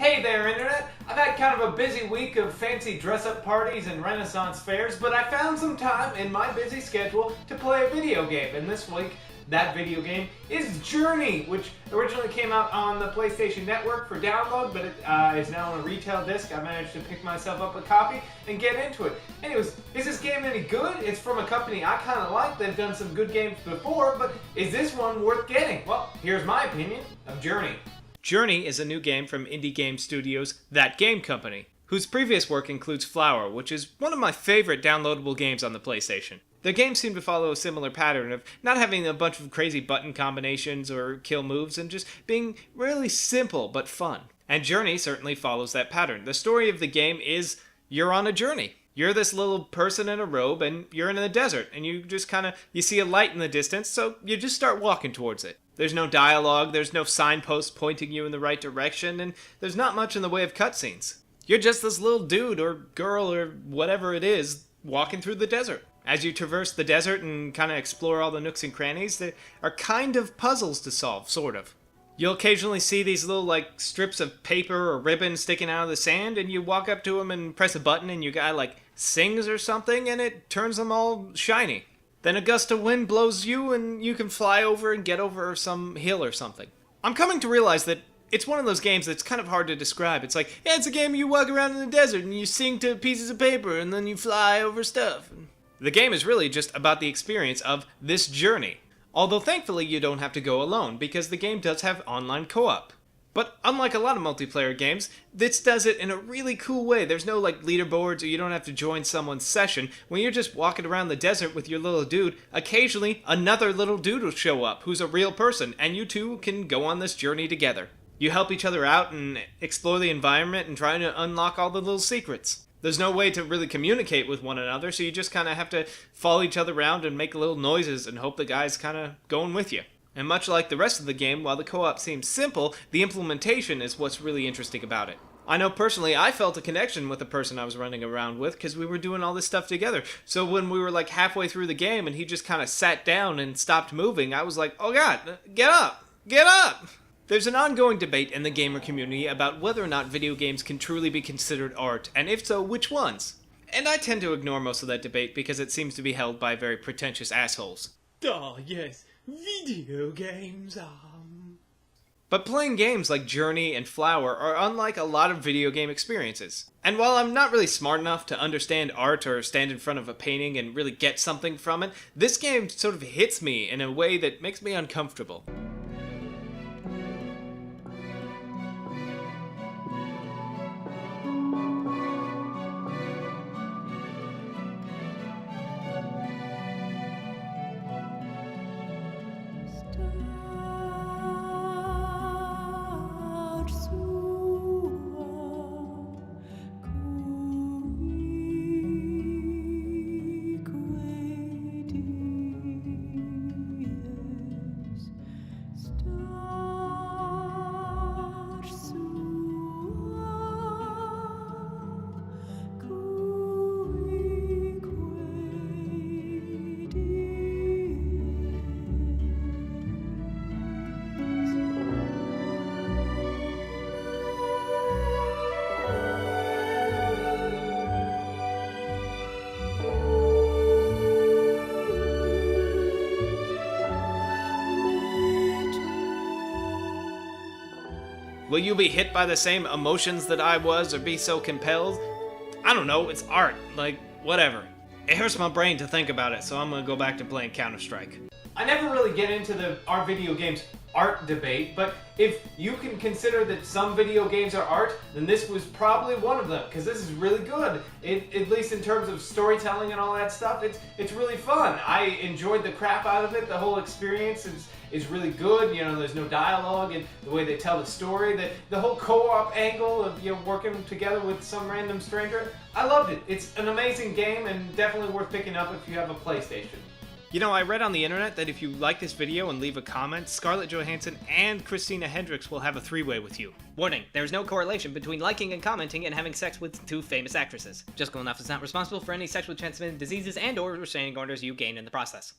Hey there, Internet! I've had kind of a busy week of fancy dress-up parties and Renaissance fairs, but I found some time in my busy schedule to play a video game, and this week, that video game is Journey, which originally came out on the PlayStation Network for download, but it is now on a retail disc. I managed to pick myself up a copy and get into it. Anyways, is this game any good? It's from a company I kind of like. They've done some good games before, but is this one worth getting? Well, here's my opinion of Journey. Journey is a new game from indie game studios That Game Company, whose previous work includes Flower, which is one of my favorite downloadable games on the PlayStation. Their games seem to follow a similar pattern of not having a bunch of crazy button combinations or kill moves and just being really simple but fun. And Journey certainly follows that pattern. The story of the game is you're on a journey. You're this little person in a robe and you're in the desert and you just you see a light in the distance, so you just start walking towards it. There's no dialogue, there's no signposts pointing you in the right direction, and there's not much in the way of cutscenes. You're just this little dude or girl or whatever it is walking through the desert. As you traverse the desert and kind of explore all the nooks and crannies, there are kind of puzzles to solve, sort of. You'll occasionally see these little strips of paper or ribbon sticking out of the sand, and you walk up to them and press a button and your guy sings or something and it turns them all shiny. Then a gust of wind blows you and you can fly over and get over some hill or something. I'm coming to realize that it's one of those games that's kind of hard to describe. It's it's a game you walk around in the desert and you sing to pieces of paper and then you fly over stuff. The game is really just about the experience of this journey. Although thankfully you don't have to go alone because the game does have online co-op. But unlike a lot of multiplayer games, this does it in a really cool way. There's no leaderboards or you don't have to join someone's session. When you're just walking around the desert with your little dude, occasionally another little dude will show up who's a real person and you two can go on this journey together. You help each other out and explore the environment and try to unlock all the little secrets. There's no way to really communicate with one another, so you just kind of have to follow each other around and make little noises and hope the guy's kind of going with you. And much like the rest of the game, while the co-op seems simple, the implementation is what's really interesting about it. I know personally I felt a connection with the person I was running around with because we were doing all this stuff together. So when we were halfway through the game and he just kind of sat down and stopped moving, I was like, oh god, get up! Get up! There's an ongoing debate in the gamer community about whether or not video games can truly be considered art, and if so, which ones? And I tend to ignore most of that debate because it seems to be held by very pretentious assholes. Oh, yes, video games, But playing games like Journey and Flower are unlike a lot of video game experiences. And while I'm not really smart enough to understand art or stand in front of a painting and really get something from it, this game sort of hits me in a way that makes me uncomfortable. Will you be hit by the same emotions that I was or be so compelled? I don't know, it's art, whatever. It hurts my brain to think about it, so I'm gonna go back to playing Counter-Strike. I never really get into our video games art debate, but if you can consider that some video games are art, then this was probably one of them, because this is really good. At least in terms of storytelling and all that stuff, it's really fun. I enjoyed the crap out of it. The whole experience is really good. There's no dialogue, and the way they tell the story, the whole co-op angle of working together with some random stranger, I loved it. It's an amazing game and definitely worth picking up if you have a PlayStation. I read on the internet that if you like this video and leave a comment, Scarlett Johansson and Christina Hendricks will have a three-way with you. Warning, there's no correlation between liking and commenting and having sex with two famous actresses. Just Cool Enough is not responsible for any sexually transmitted diseases and or restraining orders you gain in the process.